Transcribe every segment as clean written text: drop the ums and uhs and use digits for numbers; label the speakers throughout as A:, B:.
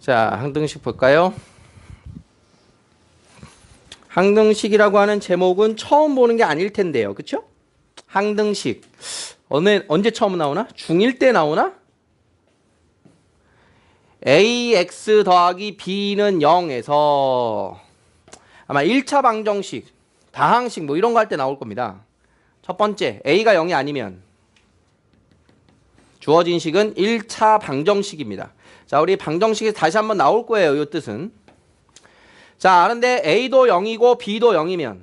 A: 자, 항등식 볼까요? 항등식이라고 하는 제목은 처음 보는 게 아닐 텐데요. 그쵸? 항등식. 언제 처음 나오나? 중1 때 나오나? ax 더하기 b는 0에서 아마 1차 방정식, 다항식 뭐 이런 거 할 때 나올 겁니다. 첫 번째, a가 0이 아니면 주어진 식은 1차 방정식입니다. 자, 우리 방정식이 다시 한번 나올 거예요. 이 뜻은. 자, 그런데 a도 0이고 b도 0이면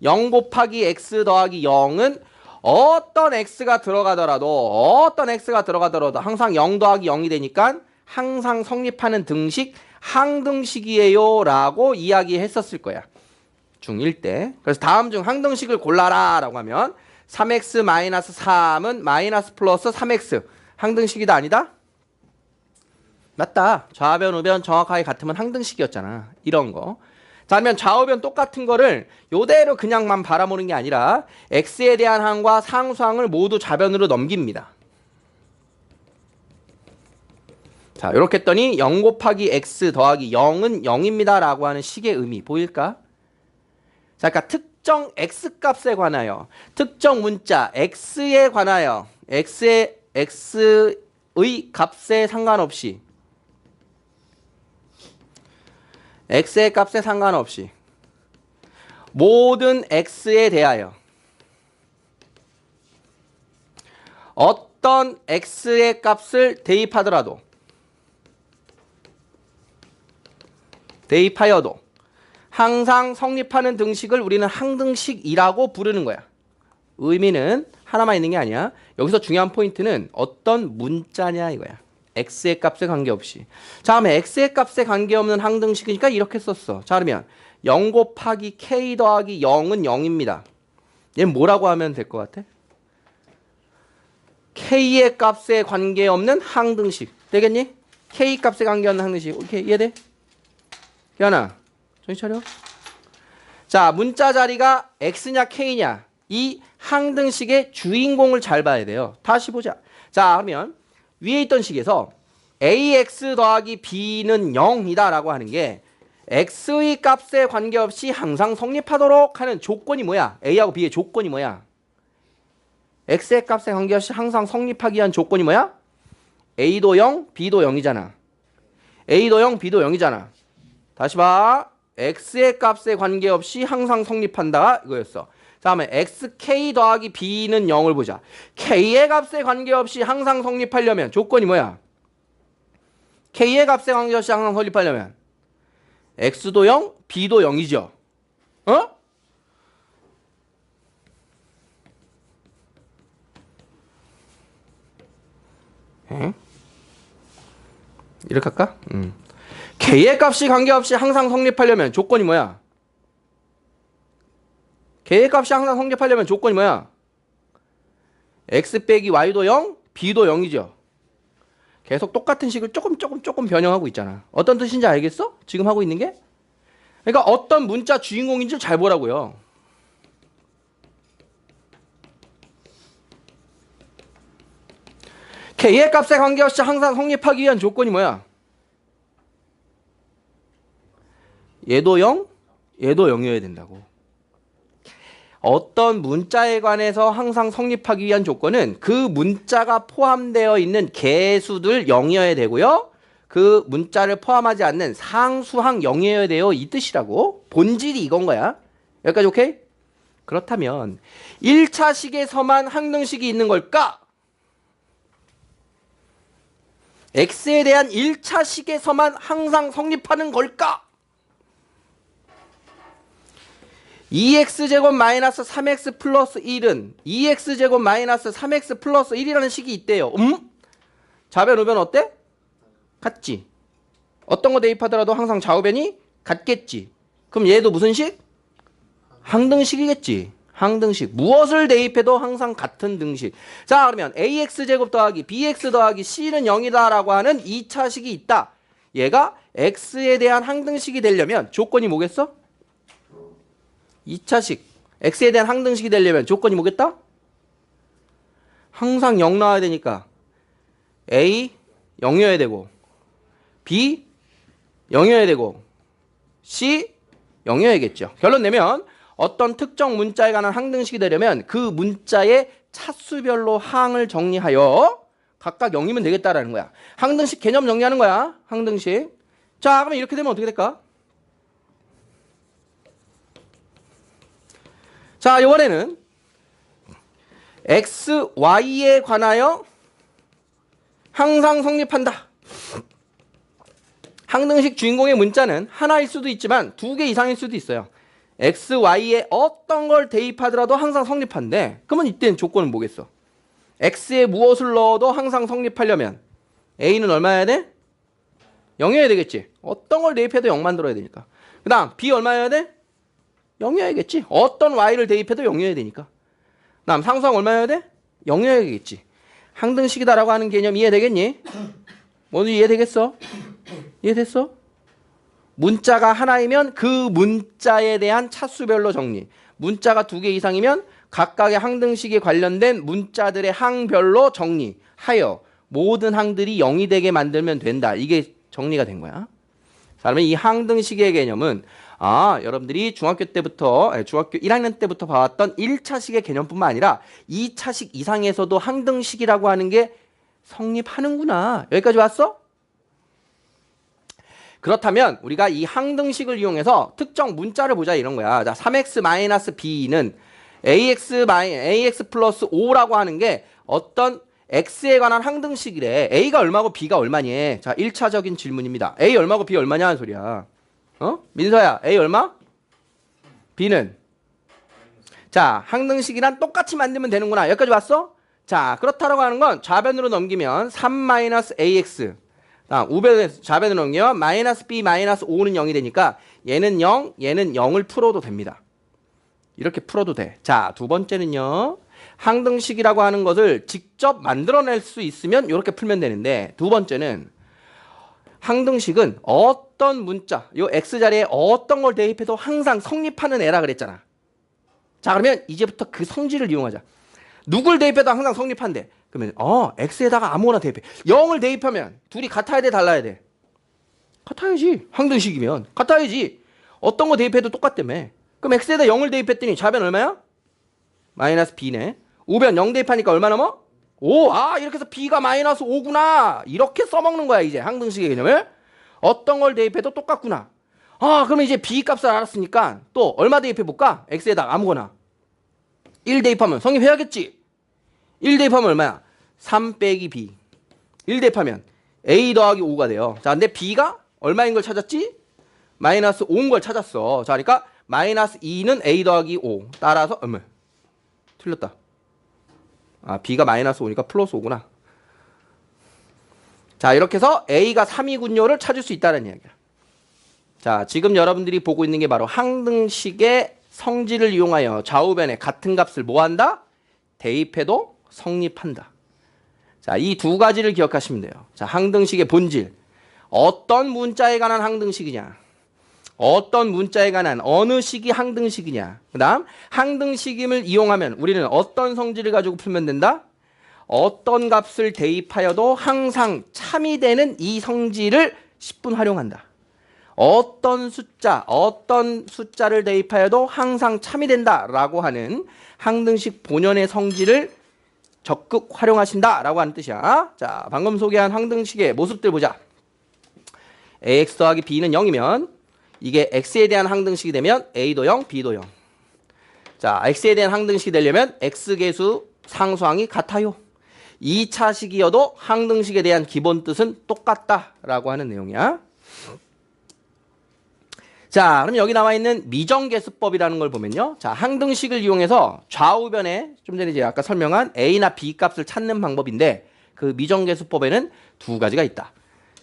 A: 0 곱하기 x 더하기 0은 어떤 x가 들어가더라도 항상 0 더하기 0이 되니까 항상 성립하는 등식 항등식이에요 라고 이야기했었을 거야. 중1 때. 그래서 다음 중 항등식을 골라라 라고 하면 3x-3은 마이너스 플러스 3x 항등식이다 아니다? 맞다. 좌변 우변 정확하게 같으면 항등식이었잖아. 이런 거. 자, 그러면 좌우변 똑같은 거를 요대로 그냥만 바라보는 게 아니라 x에 대한 항과 상수항을 모두 좌변으로 넘깁니다. 자, 이렇게 했더니 0 곱하기 x 더하기 0은 0입니다 라고 하는 식의 의미 보일까? 자, 그러니까 특정 x값에 관하여 특정 문자 x에 관하여 x의 값에 상관없이 x의 값에 상관없이 모든 x에 대하여 어떤 x의 값을 대입하여도 항상 성립하는 등식을 우리는 항등식이라고 부르는 거야. 의미는 하나만 있는 게 아니야. 여기서 중요한 포인트는 어떤 문자냐 이거야. x의 값에 관계없이. 자, 그러면 x의 값에 관계없는 항등식이니까 이렇게 썼어. 자, 그러면 0 곱하기 k 더하기 0은 0입니다. 얘는 뭐라고 하면 될 것 같아? k의 값에 관계없는 항등식. 되겠니? k 값에 관계없는 항등식. 오케이, 이해돼? 기현아, 정신 차려. 자, 문자 자리가 x냐 k냐. 이 항등식의 주인공을 잘 봐야 돼요. 다시 보자. 자, 그러면 위에 있던 식에서 ax 더하기 b는 0이다 라고 하는 게 x의 값에 관계없이 항상 성립하도록 하는 조건이 뭐야? a하고 b의 조건이 뭐야? x의 값에 관계없이 항상 성립하기 위한 조건이 뭐야? a도 0, b도 0이잖아. a도 0, b도 0이잖아. 다시 봐. x의 값에 관계없이 항상 성립한다 이거였어. 다음에 xk 더하기 b는 0을 보자. k의 값에 관계없이 항상 성립하려면 조건이 뭐야? k의 값에 관계없이 항상 성립하려면 x도 0, b도 0이죠. 어? 에? 이렇게 할까? k의 값이 관계없이 항상 성립하려면 조건이 뭐야? k의 값이 항상 성립하려면 조건이 뭐야? x 빼기 y도 0, b도 0이죠. 계속 똑같은 식을 조금 변형하고 있잖아. 어떤 뜻인지 알겠어? 지금 하고 있는 게? 그러니까 어떤 문자 주인공인지 잘 보라고요. k의 값에 관계없이 항상 성립하기 위한 조건이 뭐야? 얘도 0, 얘도 0이어야 된다고. 어떤 문자에 관해서 항상 성립하기 위한 조건은 그 문자가 포함되어 있는 개수들 0이어야 되고요. 그 문자를 포함하지 않는 상수항 0이어야 돼요. 이 뜻이라고. 본질이 이건 거야. 여기까지 오케이? 그렇다면 1차 식에서만 항등식이 있는 걸까? x에 대한 1차 식에서만 항상 성립하는 걸까? 2x제곱 마이너스 3x 플러스 1은 2x제곱 마이너스 3x 플러스 1이라는 식이 있대요. 좌변 우변 어때? 같지. 어떤 거 대입하더라도 항상 좌우변이 같겠지. 그럼 얘도 무슨 식? 항등식이겠지. 항등식. 무엇을 대입해도 항상 같은 등식. 자, 그러면 ax제곱 더하기 bx 더하기 c는 0이다 라고 하는 2차 식이 있다. 얘가 x에 대한 항등식이 되려면 조건이 뭐겠어? 2차식 x에 대한 항등식이 되려면 조건이 뭐겠다? 항상 0 나와야 되니까 a 0이어야 되고 B 0이어야 되고 C 0이어야겠죠. 결론 내면 어떤 특정 문자에 관한 항등식이 되려면 그 문자의 차수별로 항을 정리하여 각각 0이면 되겠다라는 거야. 항등식 개념 정리하는 거야. 항등식. 자, 그러면 이렇게 되면 어떻게 될까? 자, 이번에는 x, y에 관하여 항상 성립한다. 항등식 주인공의 문자는 하나일 수도 있지만 두 개 이상일 수도 있어요. x, y에 어떤 걸 대입하더라도 항상 성립한대. 그러면 이때는 조건은 뭐겠어? x에 무엇을 넣어도 항상 성립하려면 a는 얼마여야 돼? 0이어야 되겠지. 어떤 걸 대입해도 0 만들어야 되니까. 그 다음 b 얼마여야 돼? 0이어야겠지. 어떤 y를 대입해도 0이어야 되니까. 그 다음 상수항 얼마여야 돼? 0이어야겠지. 항등식이다라고 하는 개념 이해되겠니? 모두 이해되겠어? 이해됐어? 문자가 하나이면 그 문자에 대한 차수별로 정리. 문자가 두 개 이상이면 각각의 항등식에 관련된 문자들의 항별로 정리하여 모든 항들이 0이 되게 만들면 된다. 이게 정리가 된 거야. 자, 그러면 이 항등식의 개념은 여러분들이 중학교 1학년 때부터 봐왔던 1차식의 개념뿐만 아니라 2차식 이상에서도 항등식이라고 하는 게 성립하는구나. 여기까지 왔어? 그렇다면 우리가 이 항등식을 이용해서 특정 문자를 보자 이런 거야. 자, 3x-b는 ax 플러스 5라고 하는 게 어떤 x에 관한 항등식이래. a가 얼마고 b가 얼마니? 자, 1차적인 질문입니다. a 얼마고 b 얼마냐 하는 소리야. 민서야, a 얼마? b는? 자, 항등식이랑 똑같이 만들면 되는구나. 여기까지 왔어? 자, 그렇다라고 하는 건 좌변으로 넘기면 3-ax 우변에서 좌변으로 넘기면 마이너스 b 마이너스 5는 0이 되니까 얘는 0, 얘는 0을 풀어도 됩니다. 이렇게 풀어도 돼. 자, 두 번째는요. 항등식이라고 하는 것을 직접 만들어낼 수 있으면 이렇게 풀면 되는데 두 번째는 항등식은 어떤 문자, 요 x자리에 어떤 걸 대입해도 항상 성립하는 애라 그랬잖아. 자, 그러면 이제부터 그 성질을 이용하자. 누굴 대입해도 항상 성립한대. 그러면 x에다가 아무거나 대입해. 0을 대입하면 둘이 같아야 돼, 달라야 돼? 같아야지. 항등식이면 같아야지. 어떤 거 대입해도 똑같다며. 그럼 x에다 0을 대입했더니 좌변 얼마야? 마이너스 b네. 우변 0 대입하니까 얼마 넘어? 5. 이렇게 해서 b가 마이너스 5구나. 이렇게 써먹는 거야 이제 항등식의 개념을. 어떤 걸 대입해도 똑같구나. 그러면 이제 b 값을 알았으니까 또 얼마 대입해볼까? x에다가 아무거나 1 대입하면 성립해야겠지. 1 대입하면 얼마야? 3 빼기 b. 1 대입하면 a 더하기 5가 돼요. 자, 근데 b가 얼마인 걸 찾았지? 마이너스 5인 걸 찾았어. 자, 그러니까 마이너스 2는 a 더하기 5. 따라서 틀렸다. b가 마이너스 5니까 플러스 5구나. 자, 이렇게 해서 a가 3이군요를 찾을 수 있다는 이야기야. 자, 지금 여러분들이 보고 있는 게 바로 항등식의 성질을 이용하여 좌우변에 같은 값을 뭐한다? 대입해도 성립한다. 자, 이 두 가지를 기억하시면 돼요. 자, 항등식의 본질. 어떤 문자에 관한 항등식이냐? 어떤 문자에 관한 어느 식이 항등식이냐? 그 다음 항등식임을 이용하면 우리는 어떤 성질을 가지고 풀면 된다? 어떤 값을 대입하여도 항상 참이 되는 이 성질을 10분 활용한다. 어떤 숫자를 대입하여도 항상 참이 된다라고 하는 항등식 본연의 성질을 적극 활용하신다라고 하는 뜻이야. 자, 방금 소개한 항등식의 모습들 보자. ax 더하기 b는 0이면 이게 x에 대한 항등식이 되면 a도 0, b도 0. 자, x에 대한 항등식이 되려면 x계수 상수항이 같아요. 2차식이어도 항등식에 대한 기본 뜻은 똑같다라고 하는 내용이야. 자, 그럼 여기 나와 있는 미정계수법이라는 걸 보면요. 자, 항등식을 이용해서 좌우변에 좀 전에 이제 아까 설명한 a나 b 값을 찾는 방법인데 그 미정계수법에는 두 가지가 있다.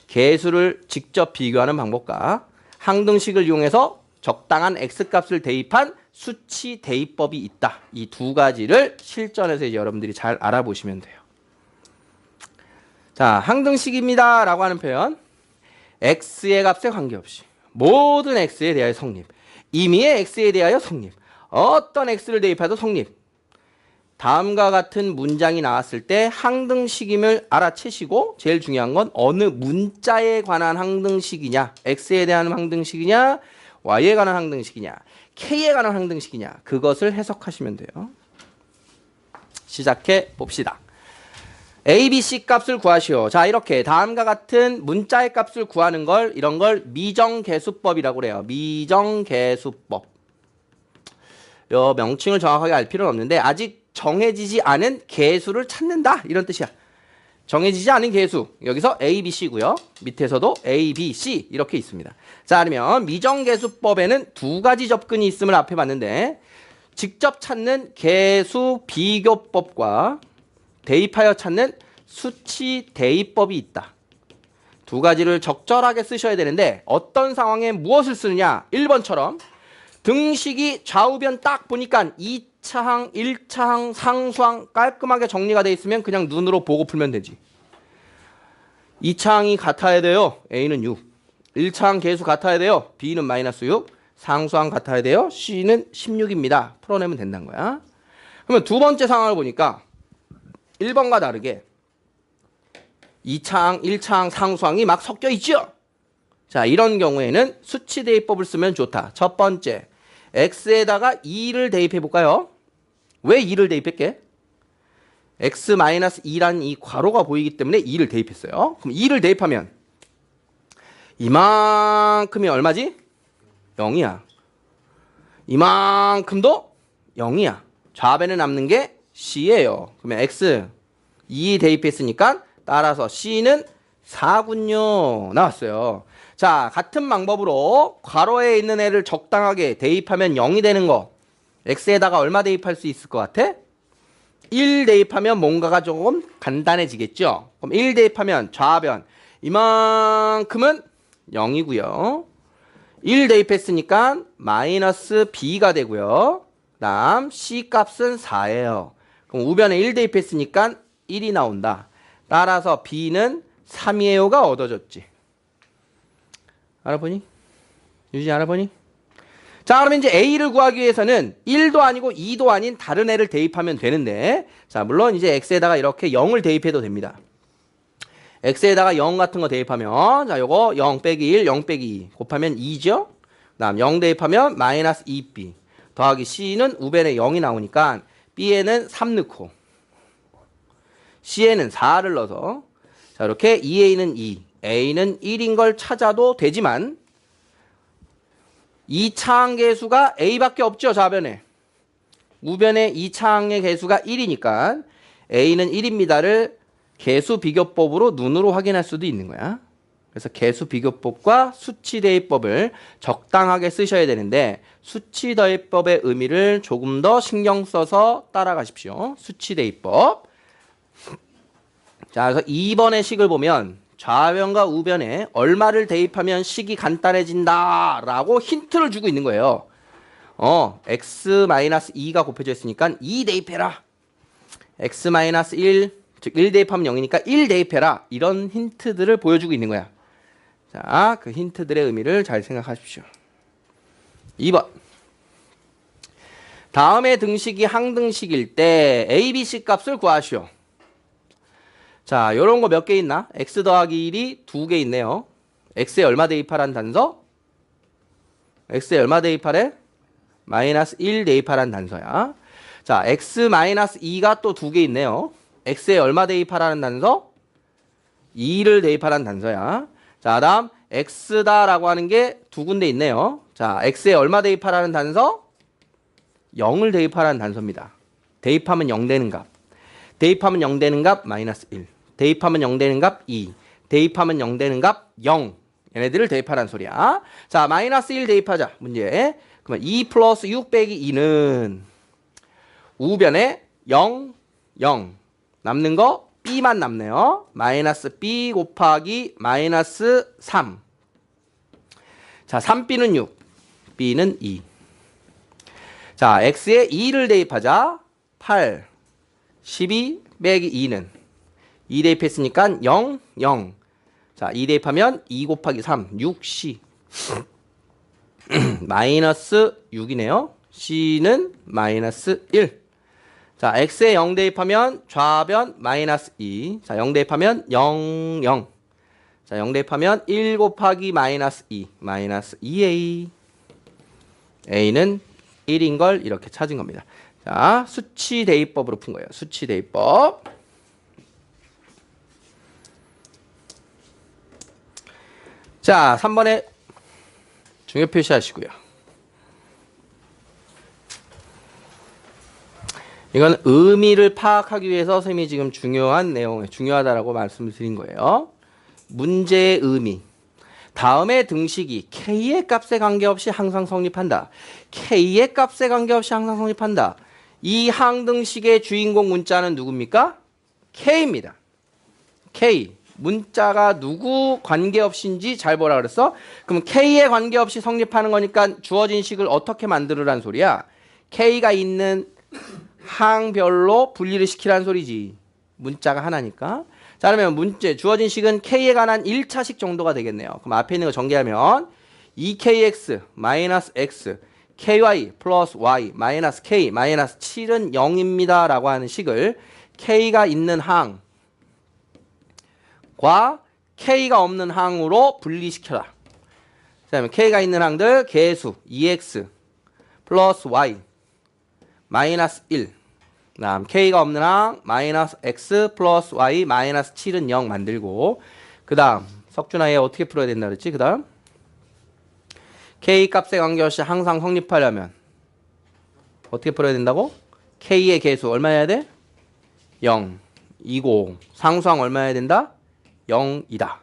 A: 계수를 직접 비교하는 방법과 항등식을 이용해서 적당한 x값을 대입한 수치 대입법이 있다. 이 두 가지를 실전에서 이제 여러분들이 잘 알아보시면 돼요. 자, 항등식입니다 라고 하는 표현. x의 값에 관계없이 모든 x에 대하여 성립. 임의의 x에 대하여 성립. 어떤 x를 대입해도 성립. 다음과 같은 문장이 나왔을 때 항등식임을 알아채시고 제일 중요한 건 어느 문자에 관한 항등식이냐, x에 대한 항등식이냐, y에 관한 항등식이냐, k에 관한 항등식이냐, 그것을 해석하시면 돼요. 시작해 봅시다. a, b, c 값을 구하시오. 자, 이렇게 다음과 같은 문자의 값을 구하는 걸 이런 걸 미정계수법이라고 그래요. 미정계수법. 요 명칭을 정확하게 알 필요는 없는데 아직 정해지지 않은 계수를 찾는다 이런 뜻이야. 정해지지 않은 계수 여기서 a, b, c고요. 밑에서도 a, b, c 이렇게 있습니다. 자, 그러면 미정계수법에는 두 가지 접근이 있음을 앞에 봤는데 직접 찾는 계수 비교법과 대입하여 찾는 수치 대입법이 있다. 두 가지를 적절하게 쓰셔야 되는데 어떤 상황에 무엇을 쓰느냐. 1번처럼 등식이 좌우변 딱 보니까 2차항, 1차항, 상수항 깔끔하게 정리가 돼 있으면 그냥 눈으로 보고 풀면 되지. 2차항이 같아야 돼요. A는 6. 1차항 계수 같아야 돼요. B는 마이너스 6. 상수항 같아야 돼요. C는 16입니다. 풀어내면 된다는 거야. 그러면 두 번째 상황을 보니까 1번과 다르게 2차항, 1차항, 상수항이 막 섞여 있죠. 자, 이런 경우에는 수치 대입법을 쓰면 좋다. 첫 번째, x에다가 2를 대입해 볼까요? 왜 2를 대입할게? x-2라는 이 괄호가 보이기 때문에 2를 대입했어요. 그럼 2를 대입하면 이만큼이 얼마지? 0이야. 이만큼도 0이야. 좌변에 남는 게 c예요. 그러면 x 2 대입했으니까 따라서 c는 4군요. 나왔어요. 자, 같은 방법으로 괄호에 있는 애를 적당하게 대입하면 0이 되는 거. x에다가 얼마 대입할 수 있을 것 같아? 1 대입하면 뭔가가 조금 간단해지겠죠. 그럼 1 대입하면 좌변 이만큼은 0이고요. 1 대입했으니까 마이너스 b가 되고요. 다음 c 값은 4예요. 그럼 우변에 1 대입했으니까 1이 나온다. 따라서 b는 3이에요가 얻어졌지. 알아보니? 유지 알아보니? 자, 그러면 이제 a를 구하기 위해서는 1도 아니고 2도 아닌 다른 애를 대입하면 되는데, 자, 물론 이제 x에다가 이렇게 0을 대입해도 됩니다. x에다가 0 같은 거 대입하면, 자, 요거 0 빼기 1, 0 빼기 2 곱하면 2죠? 그 다음 0 대입하면 마이너스 2b 더하기 c는 우변에 0이 나오니까 b에는 3 넣고 c에는 4를 넣어서, 자, 이렇게 2a는 2, a는 1인 걸 찾아도 되지만 2차항 계수가 a밖에 없죠. 좌변에. 우변에 2차항의 계수가 1이니까 a는 1입니다를 계수 비교법으로 눈으로 확인할 수도 있는 거야. 그래서 계수 비교법과 수치 대입법을 적당하게 쓰셔야 되는데 수치 대입법의 의미를 조금 더 신경 써서 따라가십시오. 수치 대입법. 자, 그래서 2번의 식을 보면 좌변과 우변에 얼마를 대입하면 식이 간단해진다 라고 힌트를 주고 있는 거예요. x-2가 곱해져 있으니까 2 대입해라. x-1, 즉 1 대입하면 0이니까 1 대입해라. 이런 힌트들을 보여주고 있는 거야. 자, 그 힌트들의 의미를 잘 생각하십시오. 2번. 다음의 등식이 항등식일 때 a, b, c 값을 구하시오. 자, 요런 거 몇 개 있나? x 더하기 1이 2개 있네요. x에 얼마 대입하란 단서? x에 얼마 대입하래? 마이너스 1 대입하란 단서야. 자, x-2가 또 2개 있네요. x에 얼마 대입하라는 단서? 2를 대입하라는 단서야. 자, 다음 x다라고 하는 게 두 군데 있네요. 자, x에 얼마 대입하라는 단서? 0을 대입하라는 단서입니다. 대입하면 0 되는 값. 대입하면 0 되는 값 마이너스 1. 대입하면 0 되는 값 2. 대입하면 0 되는 값 0. 얘네들을 대입하라는 소리야. 자, 마이너스 1 대입하자. 문제. 그러면 2 플러스 6 빼기 2는 우변에 0, 0. 남는 거 b만 남네요. 마이너스 b 곱하기 마이너스 3. 자, 3b는 6. b는 2. 자, x에 2를 대입하자. 8. 12 빼기 2는 2 대입했으니까 0, 0. 자, 2 대입하면 2 곱하기 3, 6c. 마이너스 6이네요. c는 마이너스 1. 자, x에 0 대입하면 좌변 마이너스 2. 자, 0 대입하면 0, 0. 자, 0 대입하면 1 곱하기 마이너스 2. 마이너스 2a. a는 1인 걸 이렇게 찾은 겁니다. 자, 수치 대입법으로 푼 거예요. 수치 대입법. 자, 3번에 중요 표시하시고요. 이건 의미를 파악하기 위해서 선생님이 지금 중요하다라고 말씀을 드린 거예요. 문제의 의미. 다음의 등식이 k의 값에 관계없이 항상 성립한다. k의 값에 관계없이 항상 성립한다. 이 항등식의 주인공 문자는 누굽니까? k입니다. k. 문자가 누구 관계없인지 잘 보라 그랬어? 그럼 k에 관계없이 성립하는 거니까 주어진 식을 어떻게 만들으란 소리야? k가 있는 항별로 분리를 시키라는 소리지. 문자가 하나니까. 자, 그러면 주어진 식은 k에 관한 1차식 정도가 되겠네요. 그럼 앞에 있는 거 전개하면 2kx 마이너스 x ky 플러스 y 마이너스 k 마이너스 7은 0입니다 라고 하는 식을 k가 있는 항과 k가 없는 항으로 분리시켜라. 그 다음에 k가 있는 항들 개수 2x 플러스 y 마이너스 1. 다음 k가 없는 항 마이너스 x 플러스 y 마이너스 7은 0 만들고, 그 다음 석준아 얘 어떻게 풀어야 된다 그랬지? 그 다음 k 값에 관계없이 항상 성립하려면 어떻게 풀어야 된다고? k의 개수 얼마 해야 돼? 0 2고 상수항 얼마 해야 된다? 0이다.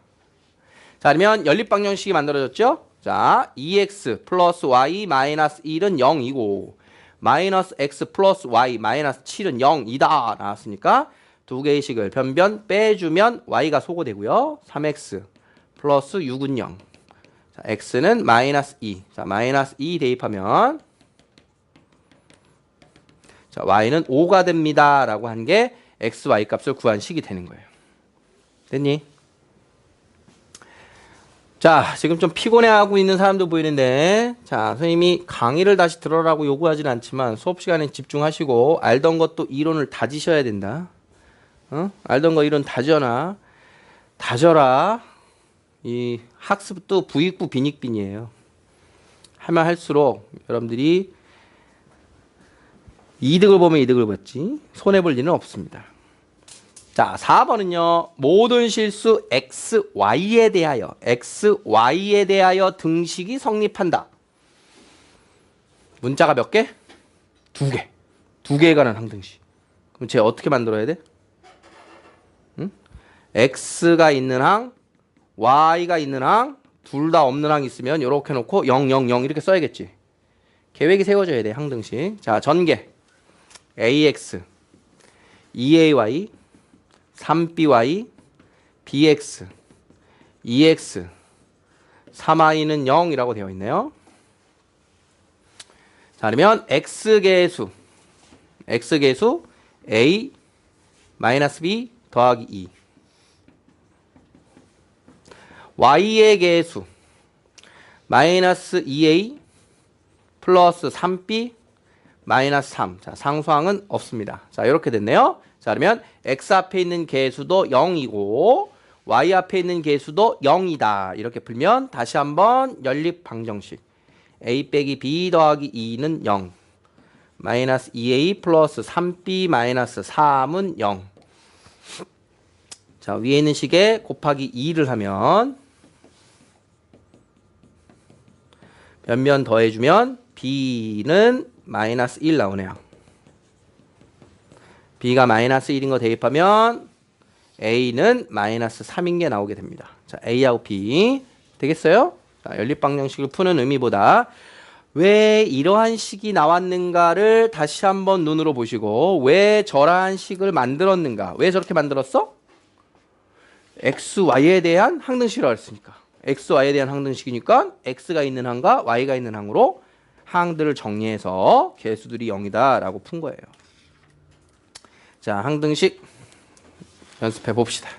A: 자, 그러면 연립방정식이 만들어졌죠? 자, 2x 플러스 y 마이너스 1은 0이고 마이너스 x 플러스 y 마이너스 7은 0이다 나왔으니까 두 개의 식을 변변 빼주면 y가 소거되고요. 3x 플러스 6은 0. 자, x는 마이너스 2. 자, 마이너스 2 대입하면 자, y는 5가 됩니다 라고 한 게 x, y 값을 구한 식이 되는 거예요. 됐니? 자, 지금 좀 피곤해하고 있는 사람도 보이는데, 자, 선생님이 강의를 다시 들어라고 요구하지는 않지만 수업 시간에 집중하시고 알던 것도 이론을 다지셔야 된다. 알던 거 이론 다져라. 이 학습도 부익부 빈익빈이에요. 하면 할수록 여러분들이 이득을 보면 이득을 봤지 손해볼 일은 없습니다. 자, 4번은요. 모든 실수 xy에 대하여 등식이 성립한다. 문자가 몇 개? 두 개. 두 개에 관한 항등식. 그럼 쟤 어떻게 만들어야 돼? 응? x가 있는 항, y가 있는 항, 둘 다 없는 항 있으면 이렇게 놓고 0, 0, 0 이렇게 써야겠지. 계획이 세워져야 돼, 항등식. 자, 전개. ax, 2ay, 3by, bx, 2x, 3i는 0이라고 되어 있네요. 자, 그러면 x계수 a 마이너스 b 더하기 2. y의 계수 마이너스 2a 플러스 3b 마이너스 3. 자, 상수항은 없습니다. 자, 이렇게 됐네요. 자, 그러면 x 앞에 있는 개수도 0이고 y 앞에 있는 개수도 0이다. 이렇게 풀면 다시 한번 연립 방정식. a 빼기 b 더하기 2는 0. 마이너스 2a 플러스 3b 마이너스 3은 0. 자, 위에 있는 식에 곱하기 2를 하면 변변 더해주면 b는 마이너스 1 나오네요. b가 마이너스 1인 거 대입하면 a는 마이너스 3인 게 나오게 됩니다. 자, a하고 b 되겠어요? 자, 연립방정식을 푸는 의미보다 왜 이러한 식이 나왔는가를 다시 한번 눈으로 보시고 왜 저러한 식을 만들었는가. 왜 저렇게 만들었어? x, y에 대한 항등식이라고 했으니까. x, y에 대한 항등식이니까 x가 있는 항과 y가 있는 항으로 항들을 정리해서 개수들이 0이다 라고 푼 거예요. 자, 항등식 연습해 봅시다.